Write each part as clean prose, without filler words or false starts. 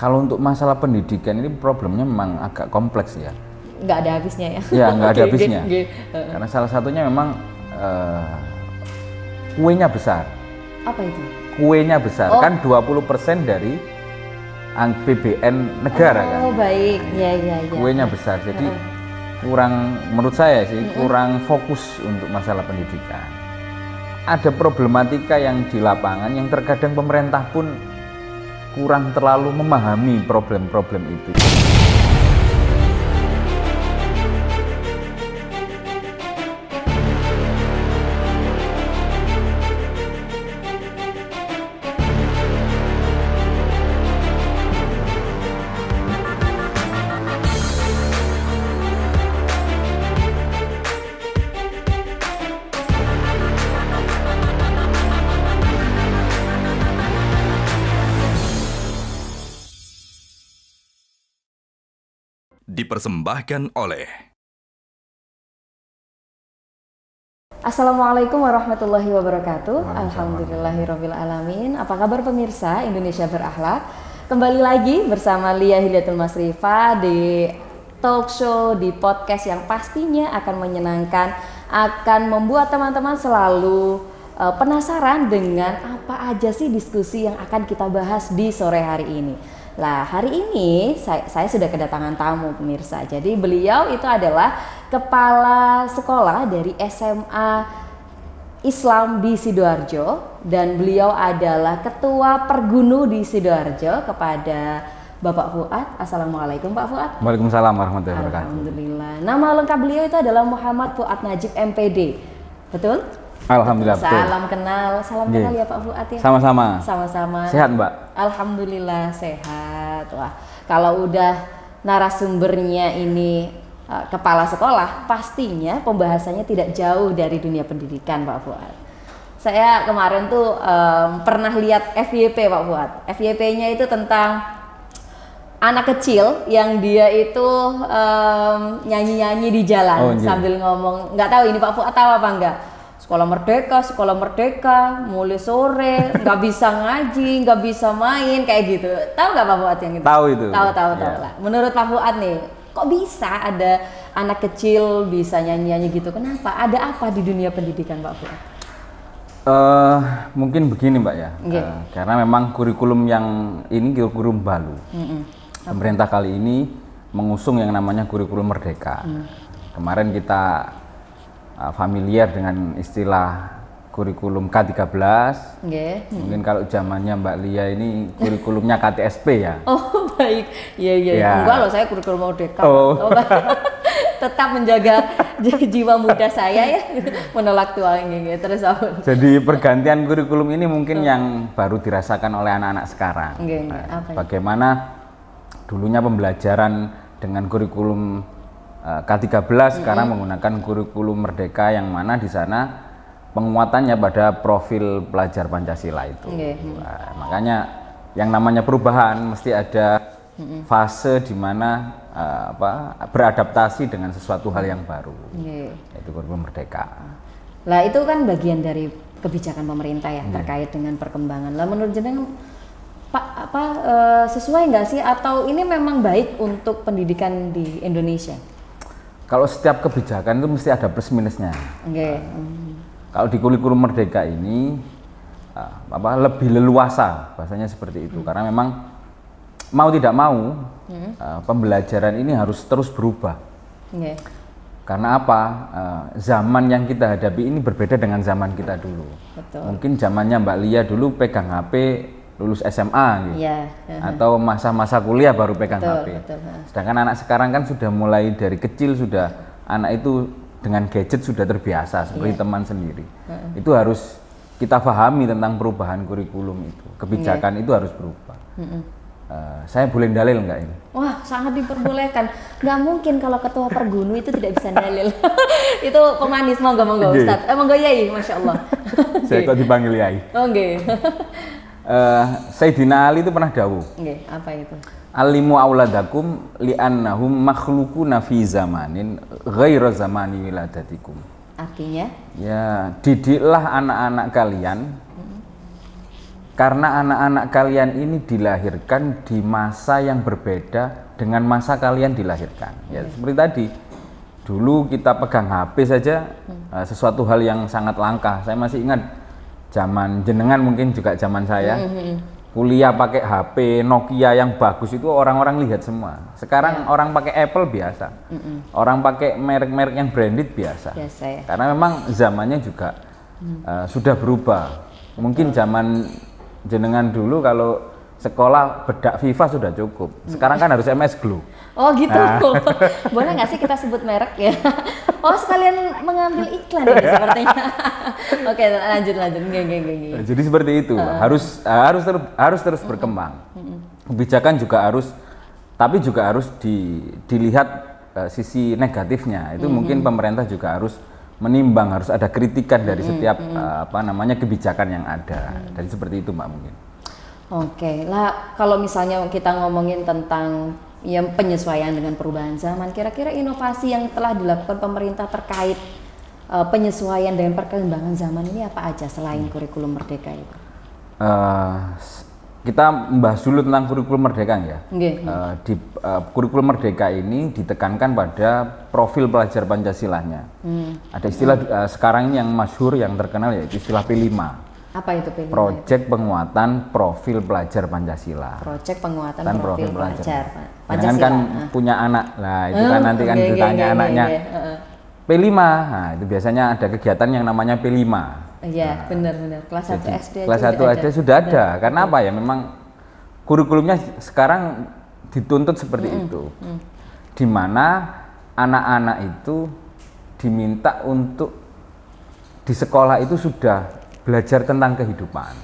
Kalau untuk masalah pendidikan ini problemnya memang agak kompleks ya. Nggak ada habisnya ya? Ya, nggak ada habisnya. Karena salah satunya memang kuenya besar. Apa itu? Kuenya besar, kan 20% dari APBN negara kan. Oh baik, ya. Kuenya besar, jadi kurang, menurut saya sih, kurang fokus untuk masalah pendidikan. Ada problematika yang di lapangan yang terkadang pemerintah pun kurang terlalu memahami problem-problem itu. Dipersembahkan oleh Assalamualaikum warahmatullahi wabarakatuh. Alhamdulillahirabbil alamin. Apa kabar pemirsa Indonesia Berakhlak? Kembali lagi bersama Lia Hidayatul Masrifah di talk show, di podcast yang pastinya akan menyenangkan, akan membuat teman-teman selalu penasaran dengan apa aja sih diskusi yang akan kita bahas di sore hari ini. Lah, hari ini saya sudah kedatangan tamu pemirsa. Jadi beliau itu adalah kepala sekolah dari SMA Islam di Sidoarjo dan beliau adalah ketua Pergunu di Sidoarjo. Kepada Bapak Fuad, Assalamualaikum Pak Fuad. Waalaikumsalam warahmatullahi wabarakatuh. Alhamdulillah. Nama lengkap beliau itu adalah Muhammad Fuad Najib MPD. Betul? Alhamdulillah. Salam kenal ya Pak Fuad ya. Sama-sama. Sama-sama. Sehat Mbak? Alhamdulillah sehat. Wah, kalau udah narasumbernya ini kepala sekolah, pastinya pembahasannya tidak jauh dari dunia pendidikan Pak Fuad. Saya kemarin tuh pernah lihat FYP Pak Fuad. FYP-nya itu tentang anak kecil yang dia itu nyanyi-nyanyi di jalan sambil ngomong. Nggak tahu ini Pak Fuad tahu apa enggak? Sekolah merdeka, mulai sore, nggak bisa ngaji, nggak bisa main, kayak gitu. Tahu nggak Pak Fuad yang itu? Tahu itu. Tahu lah. Menurut Pak Fuad nih, kok bisa ada anak kecil bisa nyanyi-nyanyi gitu? Kenapa? Ada apa di dunia pendidikan Pak Fuad? Mungkin begini Mbak ya, karena memang kurikulum yang ini kurikulum baru. Pemerintah kali ini mengusung yang namanya kurikulum merdeka. Kemarin kita familiar dengan istilah kurikulum K13. Mungkin kalau zamannya Mbak Lia ini kurikulumnya KTSP ya. Oh baik, iya. Enggak loh, saya kurikulum merdeka. Tetap menjaga jiwa muda saya ya, menolak tua ini. Terus apa? Jadi pergantian kurikulum ini mungkin yang baru dirasakan oleh anak-anak sekarang. Bagaimana dulunya pembelajaran dengan kurikulum K13 sekarang menggunakan kurikulum merdeka yang mana di sana penguatannya pada profil pelajar Pancasila itu. Nah, makanya yang namanya perubahan mesti ada fase di mana beradaptasi dengan sesuatu hal yang baru. Yaitu kurikulum merdeka. Lah itu kan bagian dari kebijakan pemerintah ya terkait dengan perkembangan. Lah menurut jenengan Pak sesuai nggak sih atau ini memang baik untuk pendidikan di Indonesia? Kalau setiap kebijakan itu mesti ada plus minusnya. Kalau di kurikulum merdeka ini lebih leluasa, bahasanya seperti itu. Karena memang mau tidak mau pembelajaran ini harus terus berubah. Karena apa? Zaman yang kita hadapi ini berbeda dengan zaman kita dulu. Mungkin zamannya Mbak Lia dulu pegang HP lulus SMA gitu. Atau masa-masa kuliah baru pegang HP. Sedangkan anak sekarang kan sudah mulai dari kecil sudah anak itu dengan gadget sudah terbiasa seperti teman sendiri. Itu harus kita pahami tentang perubahan kurikulum itu. Kebijakan itu harus berubah. Saya boleh dalil nggak ini? Wah, sangat diperbolehkan. Nggak mungkin kalau ketua Pergunu itu tidak bisa dalil. Itu pemanis, monggo Ustaz. Monggo Yai, Masya Allah. Saya kok dipanggil Yai. Sayyidina Ali itu pernah dawuh. Apa itu? Alimu auladakum li'annahum makhlukuna fi zamanin ghaira zamani wiladatikum. Artinya? Ya, didiklah anak-anak kalian karena anak-anak kalian ini dilahirkan di masa yang berbeda dengan masa kalian dilahirkan. Ya, seperti tadi, dulu kita pegang HP saja sesuatu hal yang sangat langka. Saya masih ingat zaman jenengan, mungkin juga zaman saya, kuliah pakai HP Nokia yang bagus itu orang-orang lihat semua. Sekarang orang pakai Apple biasa, orang pakai merek-merek yang branded biasa. Ya. Karena memang zamannya juga sudah berubah. Mungkin zaman jenengan dulu kalau sekolah bedak FIFA sudah cukup. Sekarang kan harus MS Glow. Oh gitu. Nah. Boleh nggak sih kita sebut merek ya? Oh sekalian mengambil iklan ini sepertinya. Oke, lanjut. Gini. Jadi seperti itu. Harus terus berkembang. Kebijakan juga harus, tapi juga harus dilihat sisi negatifnya. Itu mungkin pemerintah juga harus menimbang, harus ada kritikan dari setiap kebijakan yang ada. Jadi seperti itu, Mbak, mungkin. Oke, lah kalau misalnya kita ngomongin tentang yang penyesuaian dengan perubahan zaman, kira-kira inovasi yang telah dilakukan pemerintah terkait penyesuaian dengan perkembangan zaman ini apa aja selain kurikulum Merdeka itu? Kita membahas dulu tentang kurikulum Merdeka ya. Di kurikulum Merdeka ini ditekankan pada profil pelajar Pancasilanya. Ada istilah sekarang ini yang masyhur, yang terkenal, yaitu istilah P5. Apa itu P5? Proyek Penguatan Profil Pelajar Pancasila. Proyek Penguatan Profil Pelajar Pancasila. Jangan kan punya anak, lah itu kan nanti kan ditanya anaknya. P5, nah itu biasanya ada kegiatan yang namanya P5. Iya, benar-benar. Kelas 1 SD kelas 1 SD sudah ada. Karena apa ya? Memang kurikulumnya sekarang dituntut seperti itu. Di mana anak-anak itu diminta untuk di sekolah itu sudah belajar tentang kehidupan.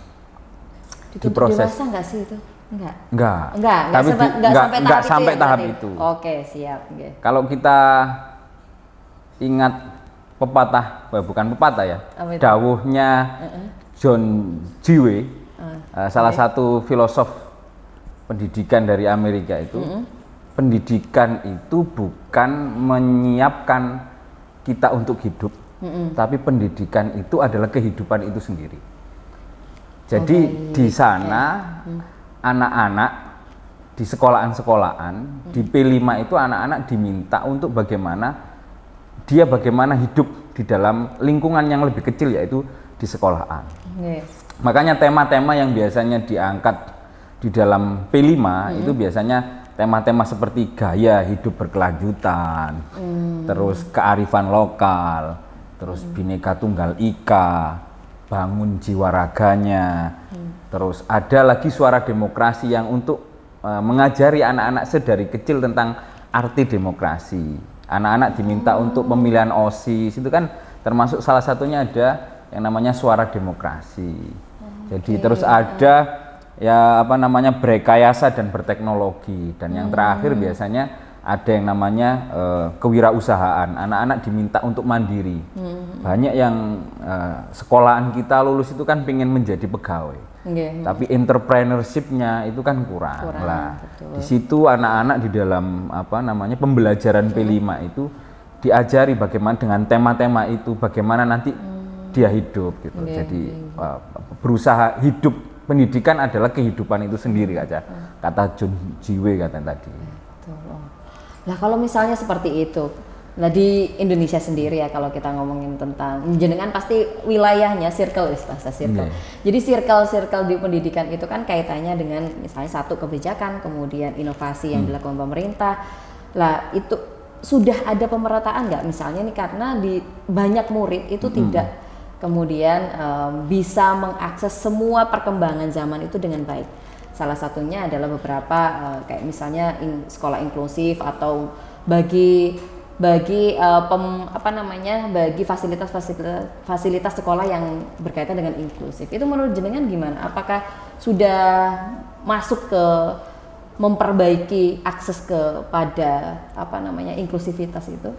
Di proses dewasa nggak sih itu? Enggak. Tapi enggak sampai tahap itu. Oke, siap. Kalau kita ingat pepatah, bukan pepatah ya, dawuhnya John Dewey, salah satu filosof pendidikan dari Amerika itu, pendidikan itu bukan menyiapkan kita untuk hidup, tapi pendidikan itu adalah kehidupan itu sendiri. Jadi di sana anak-anak di sekolahan-sekolahan di P5 itu anak-anak diminta untuk bagaimana hidup di dalam lingkungan yang lebih kecil, yaitu di sekolahan. Makanya tema-tema yang biasanya diangkat di dalam P5 itu biasanya tema-tema seperti gaya hidup berkelanjutan, terus kearifan lokal, terus Bhinneka Tunggal Ika, bangun jiwa raganya, terus ada lagi suara demokrasi yang untuk mengajari anak-anak sedari kecil tentang arti demokrasi. Anak-anak diminta untuk pemilihan OSIS, itu kan termasuk salah satunya ada yang namanya suara demokrasi. Jadi terus ada berrekayasa dan berteknologi, dan yang terakhir biasanya ada yang namanya kewirausahaan. Anak-anak diminta untuk mandiri. Banyak yang sekolahan kita lulus itu kan pengen menjadi pegawai. Tapi entrepreneurship-nya itu kan kurang lah. Di situ anak-anak di dalam pembelajaran P5 itu diajari bagaimana dengan tema-tema itu, bagaimana nanti dia hidup gitu. Jadi berusaha hidup, pendidikan adalah kehidupan itu sendiri aja. Kata John Dewey katanya tadi. Nah kalau misalnya seperti itu, nah di Indonesia sendiri ya, kalau kita ngomongin tentang jenengan pasti wilayahnya circle, bahasa circle. Jadi circle di pendidikan itu kan kaitannya dengan misalnya satu kebijakan, kemudian inovasi yang dilakukan pemerintah. Lah itu sudah ada pemerataan nggak misalnya nih, karena di banyak murid itu tidak kemudian bisa mengakses semua perkembangan zaman itu dengan baik. Salah satunya adalah beberapa kayak misalnya sekolah inklusif atau bagi fasilitas sekolah yang berkaitan dengan inklusif. Itu menurut jenengan gimana? Apakah sudah masuk ke memperbaiki akses kepada inklusivitas itu?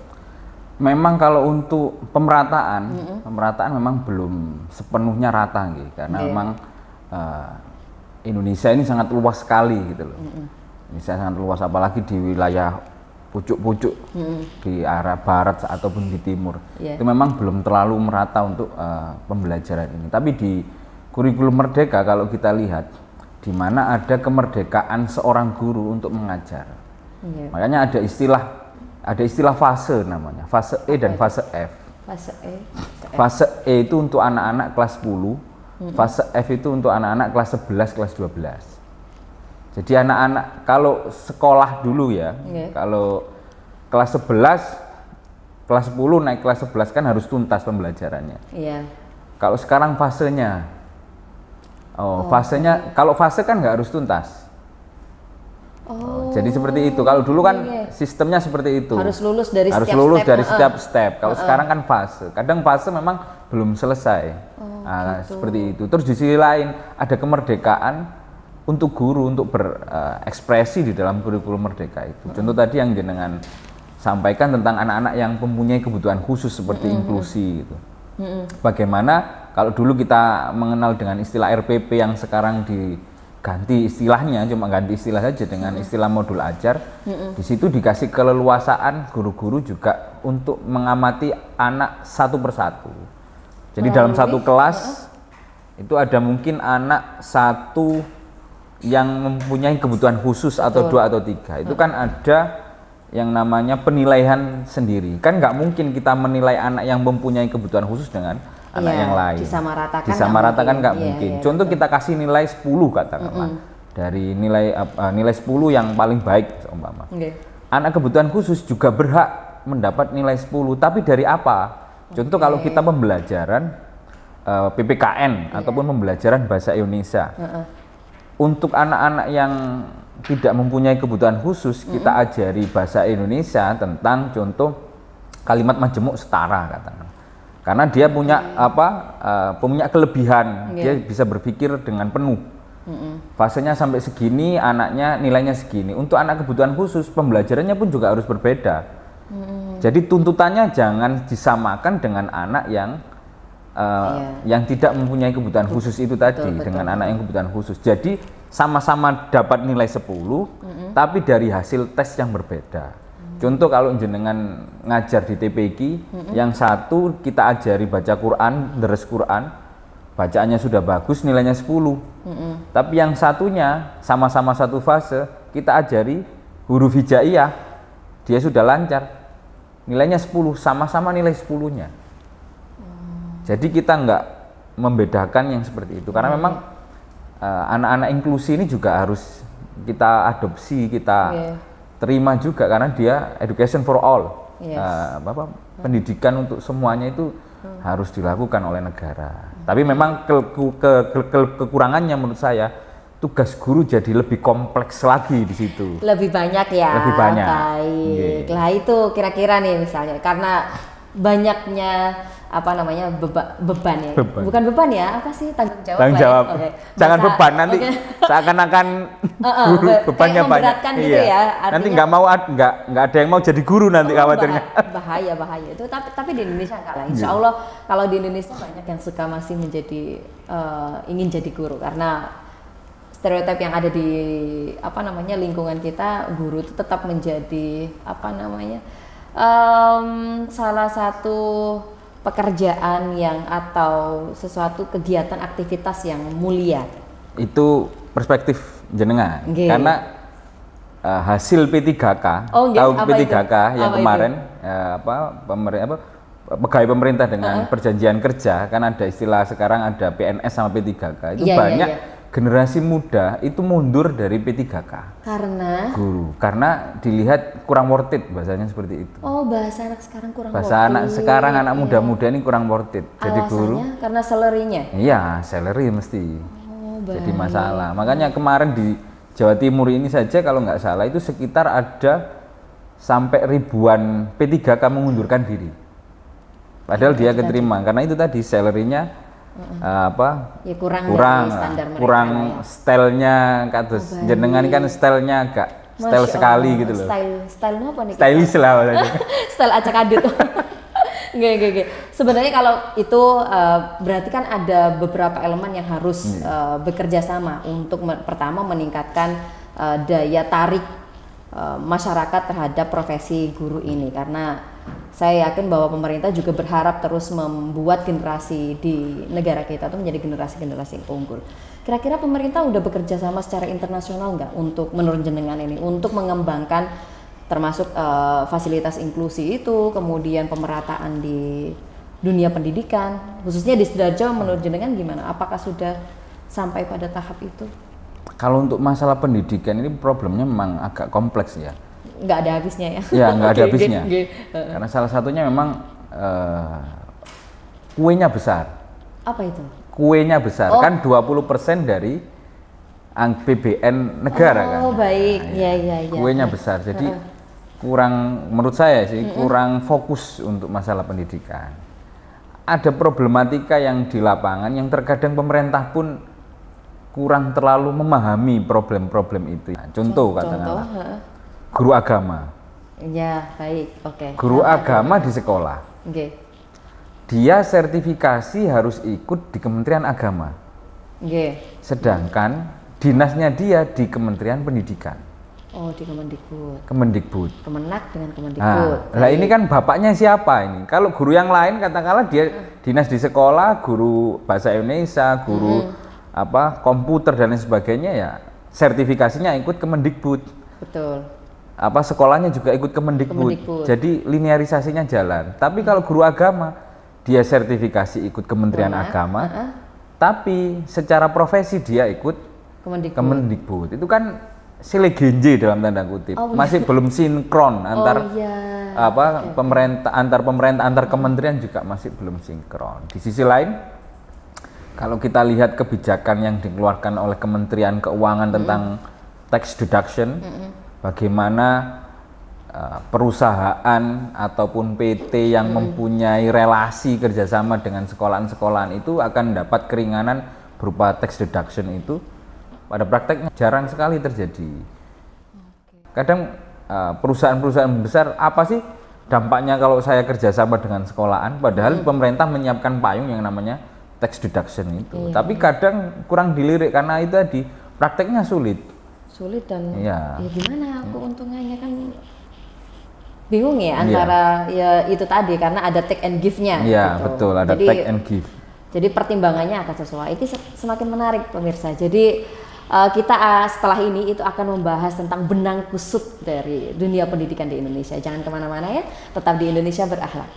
Memang kalau untuk pemerataan memang belum sepenuhnya rata gitu, karena memang Indonesia ini sangat luas sekali gitu loh. Indonesia sangat luas, apalagi di wilayah pucuk-pucuk di arah barat ataupun di timur. Itu memang belum terlalu merata untuk pembelajaran ini. Tapi di kurikulum merdeka kalau kita lihat, di mana ada kemerdekaan seorang guru untuk mengajar. Makanya ada istilah fase namanya, fase E dan fase F. Fase E itu untuk anak-anak kelas 10, fase F itu untuk anak-anak kelas 11, kelas 12. Jadi anak-anak kalau sekolah dulu ya, kalau kelas 11, kelas 10 naik kelas 11 kan harus tuntas pembelajarannya. Kalau sekarang fasenya, kalau fase kan nggak harus tuntas. Jadi seperti itu. Kalau dulu kan sistemnya seperti itu. Harus lulus dari setiap step. Kalau sekarang kan fase. Kadang fase memang belum selesai. Gitu. Seperti itu. Terus di sisi lain ada kemerdekaan untuk guru untuk berekspresi di dalam kurikulum merdeka itu. Contoh tadi yang jenengan sampaikan tentang anak-anak yang mempunyai kebutuhan khusus seperti inklusi gitu. Bagaimana kalau dulu kita mengenal dengan istilah RPP yang sekarang diganti istilahnya, cuma ganti istilah saja dengan istilah modul ajar. Di situ dikasih keleluasaan guru-guru juga untuk mengamati anak satu persatu. Jadi dalam satu kelas itu ada mungkin anak satu yang mempunyai kebutuhan khusus atau 2 atau 3. Itu kan ada yang namanya penilaian sendiri. Kan nggak mungkin kita menilai anak yang mempunyai kebutuhan khusus dengan anak yang lain. Disamaratakan nggak mungkin. Contoh kita kasih nilai 10 katakanlah. Dari nilai 10 yang paling baik umpama. Anak kebutuhan khusus juga berhak mendapat nilai 10, tapi dari apa? Contoh kalau kita pembelajaran PPKN ataupun pembelajaran bahasa Indonesia. Untuk anak-anak yang tidak mempunyai kebutuhan khusus, kita ajari bahasa Indonesia tentang contoh kalimat majemuk setara katakan. Karena dia punya punya kelebihan, dia bisa berpikir dengan penuh. Fasenya sampai segini, anaknya nilainya segini. Untuk anak kebutuhan khusus, pembelajarannya pun juga harus berbeda. Jadi tuntutannya jangan disamakan dengan anak yang tidak mempunyai kebutuhan khusus itu tadi, dengan anak yang kebutuhan khusus. Jadi sama-sama dapat nilai 10, tapi dari hasil tes yang berbeda. Contoh kalau jenengan ngajar di TPQ, yang satu kita ajari baca Quran, deres Quran, bacaannya sudah bagus, nilainya 10. Tapi yang satunya sama-sama satu fase, kita ajari huruf hijaiyah, dia sudah lancar, nilainya 10, sama-sama nilai 10-nya. Jadi kita nggak membedakan yang seperti itu, karena memang anak-anak inklusi ini juga harus kita adopsi, kita terima juga, karena dia education for all. Pendidikan untuk semuanya itu harus dilakukan oleh negara. Tapi memang kekurangannya menurut saya, tugas guru jadi lebih kompleks lagi di situ. Lebih banyak ya. Lebih banyak. Baik. Lah itu kira-kira nih misalnya karena banyaknya beban ya. Bukan beban ya, apa sih tanggung jawab? Tanggung jawab. Okay. Jangan beban nanti seakan-akan guru bebannya banyak. Gitu ya. Nanti nggak ada yang mau jadi guru nanti khawatirnya. Bahaya itu. Tapi di Indonesia enggak lah. Insya Allah kalau di Indonesia banyak yang suka masih menjadi ingin jadi guru, karena stereotip yang ada di lingkungan kita, guru itu tetap menjadi salah satu pekerjaan yang atau sesuatu kegiatan aktivitas yang mulia. Itu perspektif jenengan. Karena hasil P3K, tahu P3K yang kemarin pegawai pemerintah dengan perjanjian kerja, kan ada istilah sekarang ada PNS sama P3K. Itu banyak generasi muda itu mundur dari P3K. Karena guru, karena dilihat kurang worth it, bahasanya seperti itu. Bahasa anak sekarang kurang worth it. Anak muda-muda ini kurang worth it. Jadi guru karena salary-nya. Iya, salary mesti. Jadi masalah. Makanya kemarin di Jawa Timur ini saja kalau nggak salah itu sekitar ada sampai ribuan P3K mengundurkan diri. Padahal dia keterima karena itu tadi salary-nya kurang stylenya, jenengan kan stylenya agak style sekali gitu loh. Style apa nih? Stylish lah maksudnya. Style acak adut. Gak. Sebenarnya kalau itu berarti kan ada beberapa elemen yang harus bekerja sama untuk pertama meningkatkan daya tarik masyarakat terhadap profesi guru ini, karena saya yakin bahwa pemerintah juga berharap terus membuat generasi di negara kita itu menjadi generasi-generasi yang unggul. Kira-kira pemerintah udah bekerja sama secara internasional nggak untuk menurut jenengan ini, untuk mengembangkan termasuk fasilitas inklusi itu, kemudian pemerataan di dunia pendidikan, khususnya di Sidoarjo menurut jenengan gimana? Apakah sudah sampai pada tahap itu? Kalau untuk masalah pendidikan ini problemnya memang agak kompleks ya. Nggak ada habisnya ya? Ya, nggak ada habisnya. Karena salah satunya memang kuenya besar. Apa itu? Kuenya besar, kan 20% dari APBN negara kan. Oh baik, nah, ya. Kuenya besar, jadi kurang, menurut saya sih kurang fokus untuk masalah pendidikan. Ada problematika yang di lapangan yang terkadang pemerintah pun kurang terlalu memahami problem-problem itu. Nah, contoh katakanlah guru agama. Ya, baik. Oke. Guru agama di sekolah. Oke. Dia sertifikasi harus ikut di Kementerian Agama. Oke. Sedangkan dinasnya dia di Kementerian Pendidikan. Oh, di Kemendikbud. Kemendikbud. Kemenak dengan Kemendikbud. Nah, ini kan bapaknya siapa ini? Kalau guru yang lain katakanlah dia dinas di sekolah, guru bahasa Indonesia, guru komputer dan lain sebagainya, ya sertifikasinya ikut Kemendikbud. Betul. Sekolahnya juga ikut Kemendikbud. Jadi linearisasinya jalan. Tapi kalau guru agama, dia sertifikasi ikut Kementerian Agama, tapi secara profesi dia ikut Kemendikbud. Itu kan selegenje dalam tanda kutip. Masih belum sinkron antar pemerintah, antar kementerian juga masih belum sinkron. Di sisi lain, kalau kita lihat kebijakan yang dikeluarkan oleh Kementerian Keuangan tentang tax deduction, bagaimana perusahaan ataupun PT yang mempunyai relasi kerjasama dengan sekolahan-sekolahan itu akan dapat keringanan berupa tax deduction itu, pada prakteknya jarang sekali terjadi. Kadang perusahaan-perusahaan besar, apa sih dampaknya kalau saya kerjasama dengan sekolahan, padahal pemerintah menyiapkan payung yang namanya tax deduction itu. Tapi kadang kurang dilirik karena itu tadi prakteknya sulit dan ya gimana keuntungannya, kan bingung ya antara ya itu tadi karena ada take and give-nya. Iya, gitu. Betul, ada take and give. Jadi pertimbangannya akan sesuai. Itu semakin menarik pemirsa. Jadi kita setelah ini itu akan membahas tentang benang kusut dari dunia pendidikan di Indonesia. Jangan kemana-mana ya, tetap di Indonesia Berakhlak.